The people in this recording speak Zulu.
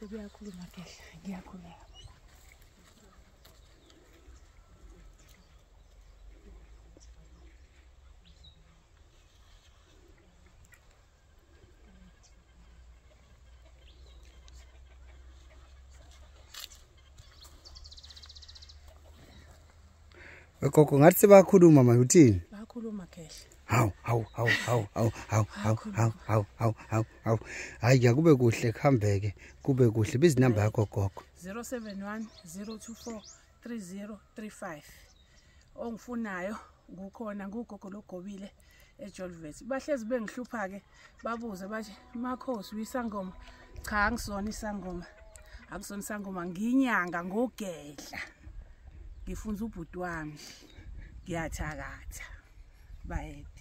Sebeyakhuluma ke, ngiyakhuleka. Gogo ngathi sebakhuluma manje uthini? Bakhuluma kehle. Hawu. Hayi kube kuhle kuhambeke. Kube kuhle bizinamba yakho gogo. 071 024 3035. Ongifunayo ngukhona ngugogo logobile eJolvet. Bahlezi bengihlupha ke babuze bathi Makhosi uyisangoma. Cha angisona isangoma. Akusona isangoma nginyanga ngogedla. Ngifunza ubhuti wami. Ngiyathakatha. Bayede.